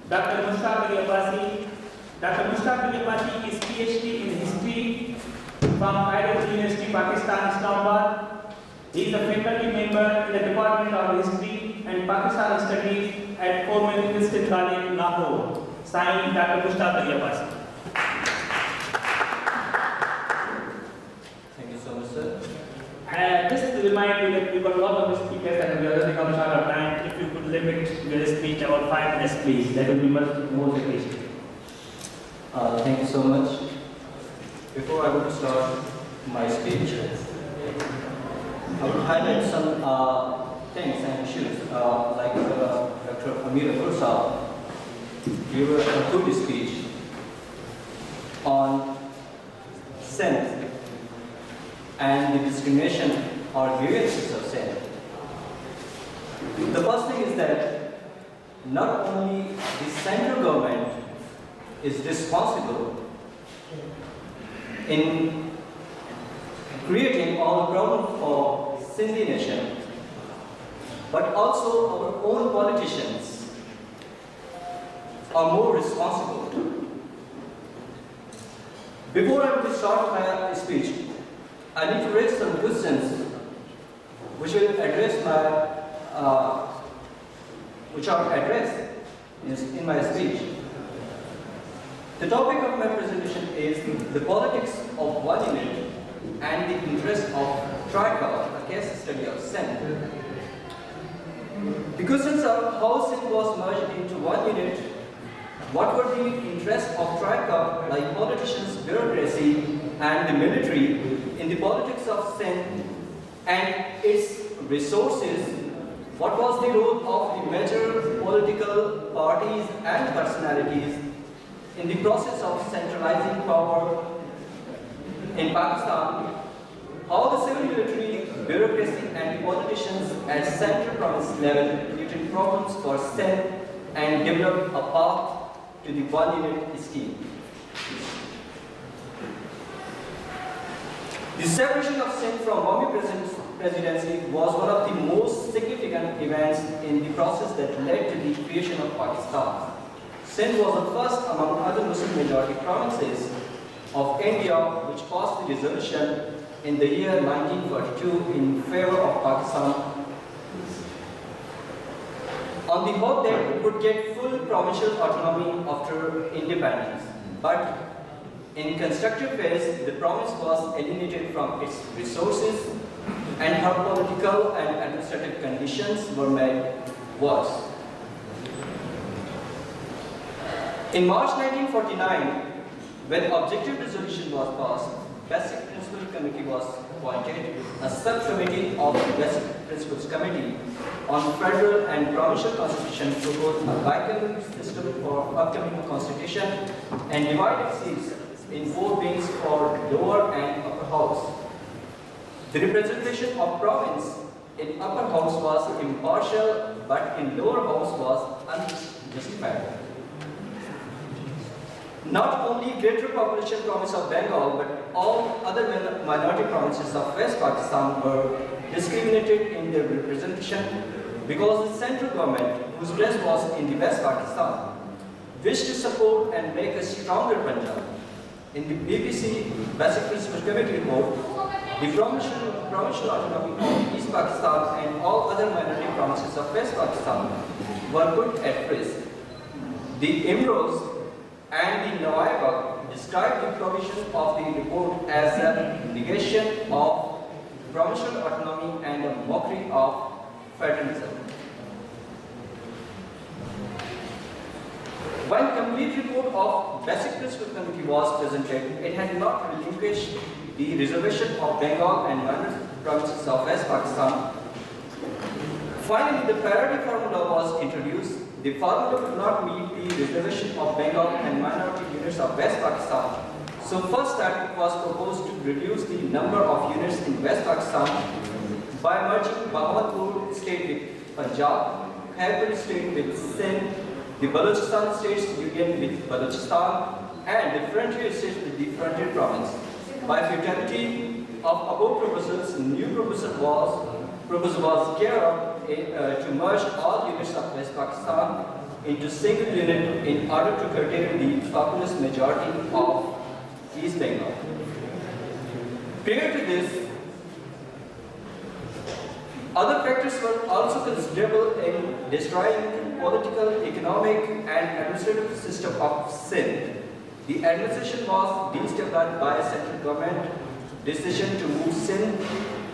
Dr. Mushtaq Ali Abbasi. Dr. Mushtaq Ali Abbasi is PhD in History from Cairo University, Pakistan, Islamabad. He is a faculty member in the Department of History and Pakistan Studies at Formal Christian College, Lahore. Signed, Dr. Mushtaq Ali Abbasi. Thank you so much, sir. Just to remind you that we've got a lot of speakers and we are running out of time. If you could limit your speech about 5 minutes, please, that would be much more appreciated. Thank you so much. Before I would start my speech, I would highlight some things and issues like Dr. Amir Abul gave a good speech on Sindh and the discrimination or grievances of Sindh. The first thing is that not only the central government is responsible in creating all the problems for Sindhi nation, but also our own politicians are more responsible. Before I will start my speech, I need to raise some questions which will address my, which are addressed in my speech. The topic of my presentation is the politics of one unit and the interest of Tricol, a case study of Sindh. The questions are how Sindh was merged into one unit, what were the interests of Tricol, like politicians, bureaucracy, and the military in the politics of Sindh and its resources, what was the role of the major political parties and personalities in the process of centralizing power in Pakistan, how the civil military, bureaucracy and politicians at central province level created problems for Sindh and developed a path to the one unit scheme. The separation of Sindh from Bombay presidency was one of the most significant events in the process that led to the creation of Pakistan. Sindh was the first among other Muslim majority provinces of India which passed the resolution in the year 1942 in favor of Pakistan on the hope that it would get full provincial autonomy after independence. But in constructive phase, the province was alienated from its resources and her political and administrative conditions were made worse. In March 1949, when objective resolution was passed, Basic Principles Committee was appointed, a subcommittee of the Basic Principles Committee on Federal and Provincial Constitution proposed a bicameral system for upcoming constitution and divided seats in 4 wings for lower and upper house. The representation of province in upper house was impartial, but in lower house was unjustified. Not only greater population province of Bengal, but all other minority provinces of West Pakistan were discriminated in their representation because the central government, whose place was in the West Pakistan, wished to support and make a stronger Punjab. In the BBC Basic Principles Committee report, the provincial autonomy of East Pakistan and all other minority provinces of West Pakistan were put at risk. The Imros and the Nawab described the provision of the report as a negation of provincial autonomy and a mockery of federalism. When complete report of Basic Principles Committee was presented, it had not relinquished the reservation of Bengal and minor provinces of West Pakistan. Finally, the priority formula was introduced. The formula could not meet the reservation of Bengal and minority units of West Pakistan. So first time it was proposed to reduce the number of units in West Pakistan by merging Bahawalpur state with Punjab, Khyber state with Sindh, the Balochistan states union with Balochistan, and the frontier states with the frontier province. By futility of above proposals, new proposal was carried out to merge all units of West Pakistan into single unit in order to curtail the populous majority of East Bengal. Prior to this, other factors were also considerable in destroying political, economic, and administrative system of Sindh. The administration was destabilized by a central government decision to move Sindh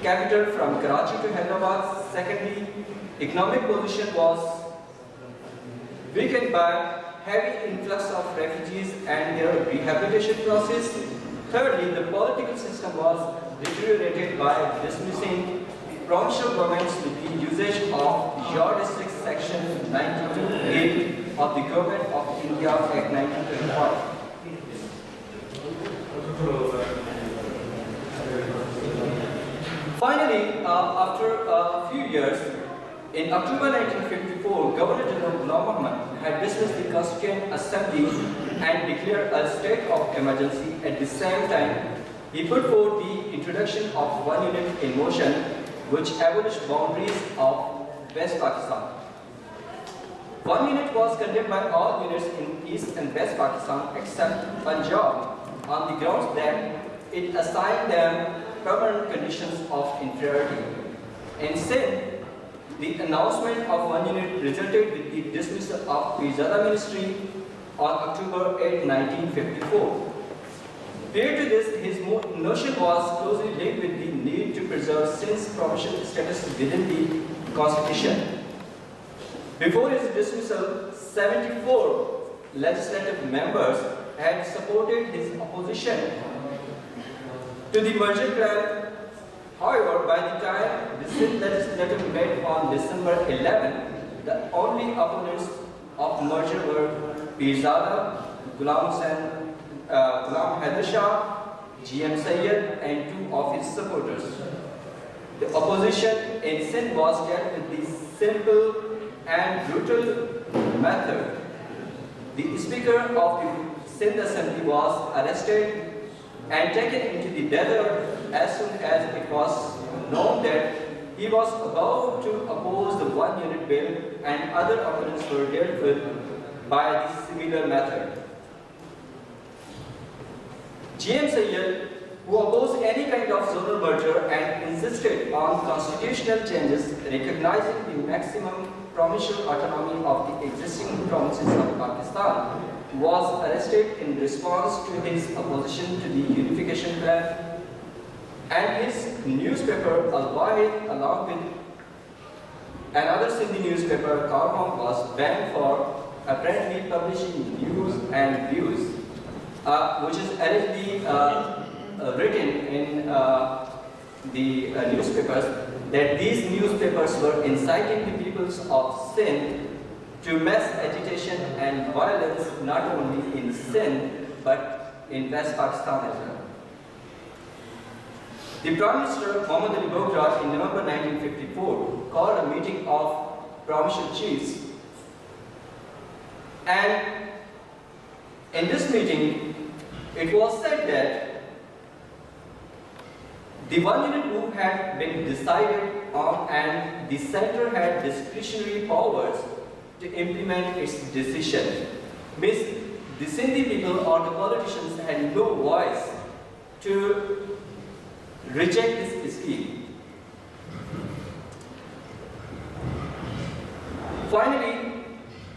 capital from Karachi to Hyderabad. Secondly, economic position was weakened by heavy influx of refugees and their rehabilitation process. Thirdly, the political system was deteriorated by dismissing provincial governments with the usage of Your District Section 92(8) of the Government of India Act 1925. Finally, after a few years, in October 1954, Governor General Ghulam Muhammad had dismissed the Constituent Assembly and declared a state of emergency. At the same time, he put forth the introduction of one unit in motion, which abolished boundaries of West Pakistan. One unit was condemned by all units in East and West Pakistan except Punjab on the grounds that it assigned them permanent conditions of inferiority. In Sindh, the announcement of one unit resulted with the dismissal of Pirzada Ministry on October 8, 1954. Prior to this, his notion was closely linked with the need to preserve Sindh's provincial status within the constitution. Before his dismissal, 74 legislative members had supported his opposition to the merger plan. However, by the time the Sindh legislature met on December 11, the only opponents of merger were Pirzada, Ghulam Haider Shah, G.M. Sayyid, and two of his supporters. The opposition in Sindh was dealt with the simple and brutal method. The Speaker of the Sindh Assembly was arrested and taken into the desert as soon as it was known that he was about to oppose the one unit bill, and other opponents were dealt with by the similar method. G.M. Sayyid, who opposed any kind of zonal merger and insisted on constitutional changes recognizing the maximum provincial autonomy of the existing provinces of Pakistan, was arrested in response to his opposition to the unification plan, and his newspaper Al-Wahid, along with another Sindhi newspaper, Karma, was banned for apparently publishing news and views, which is allegedly written in the newspapers, that these newspapers were inciting the peoples of Sindh to mass agitation and violence not only in Sindh but in West Pakistan as well. The Prime Minister Muhammad Ali Bogra in November 1954 called a meeting of provincial chiefs, and in this meeting it was said that the one unit move had been decided on and the center had discretionary powers to implement its decision. Means the Sindhi people or the politicians had no voice to reject this scheme. Finally,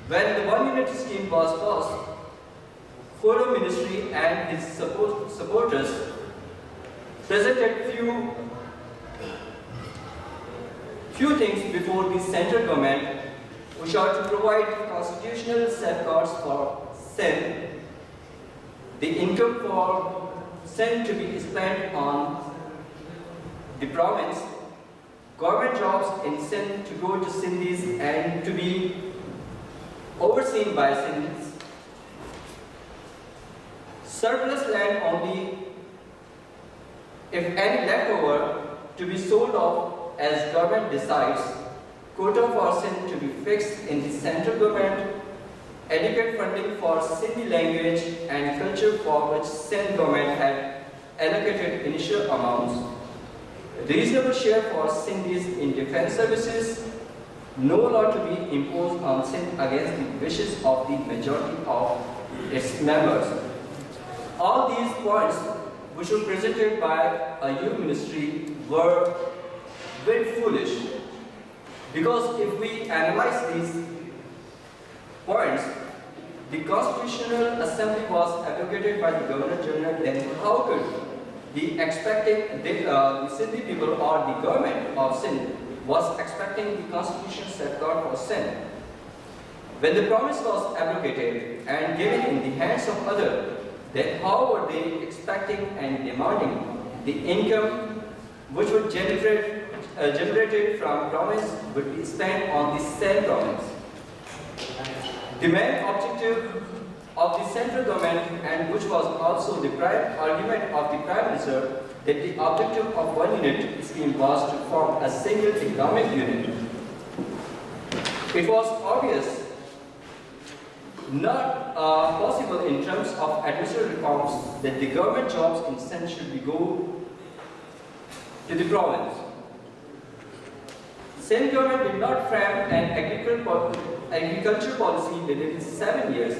when the one unit scheme was passed, Foreign Ministry and his supporters presented few things before the central government, which are to provide constitutional safeguards for Sindh, the income for Sindh to be spent on the province, government jobs in Sindh to go to Sindhis and to be overseen by Sindhis, surplus land only, if any leftover, to be sold off as government decides, quota for Sindh to be fixed in the central government, adequate funding for Sindhi language and culture for which Sindh government had allocated initial amounts, reasonable share for Sindhis in defense services, no law to be imposed on Sindh against the wishes of the majority of its members. All these points, which were presented by a youth ministry, were very foolish. Because if we analyze these points, the Constitutional Assembly was abrogated by the Governor General, then how could the Sindhi people or the government of Sindh was expecting the constitutional safeguard for Sindh? When the promise was abrogated and given in the hands of others, then how were they expecting and demanding the income which would generated from promise would be spent on the same promise? The main objective of the central government, and which was also the prime argument of the Prime Minister, that the objective of one unit scheme was to form a single economic unit. It was obvious not possible in terms of administrative reforms that the government jobs in Sindh should go to the province. Sindh government did not frame an agriculture policy within 7 years.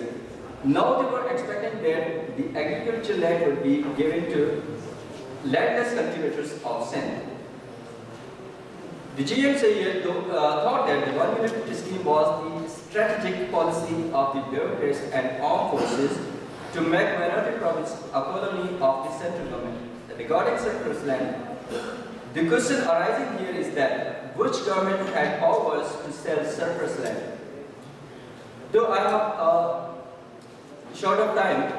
Now they were expecting that the agricultural land would be given to landless cultivators of Sindh. The GMC thought that the one unit scheme was the strategic policy of the bureaucrats and armed forces to make minority province a colony of the central government. Regarding surplus land, the question arising here is that which government had powers to sell surplus land? Though I have short of time,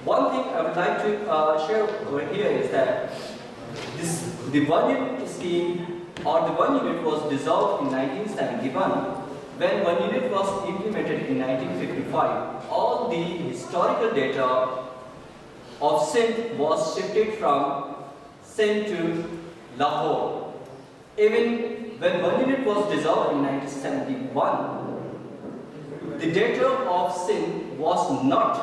one thing I would like to share over here is that the one unit scheme or the one unit was dissolved in 1971. When one unit was implemented in 1955, all the historical data of Sindh was shifted from Sindh to Lahore. Even when one unit was dissolved in 1971, the data of Sindh was not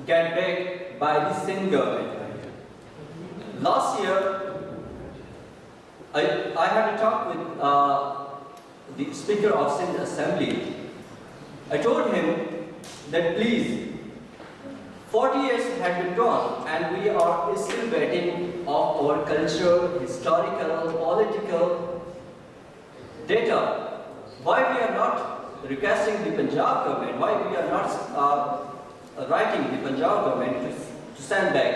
get back by the Sindh government. Last year, I had a talk with the Speaker of Sindh Assembly. I told him that please, 40 years had been gone and we are still waiting of our cultural, historical, political data. Why we are not requesting the Punjab government, why we are not writing the Punjab government to send back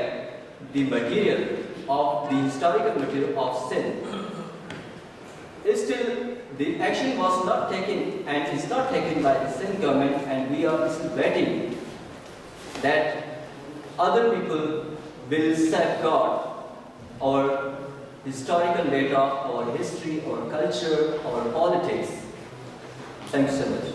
the material of the historical material of Sindh. Still, the action was not taken and is not taken by the Sindh government, and we are still waiting that other people will safeguard our historical data, our history, our culture, our politics. Thank you so much.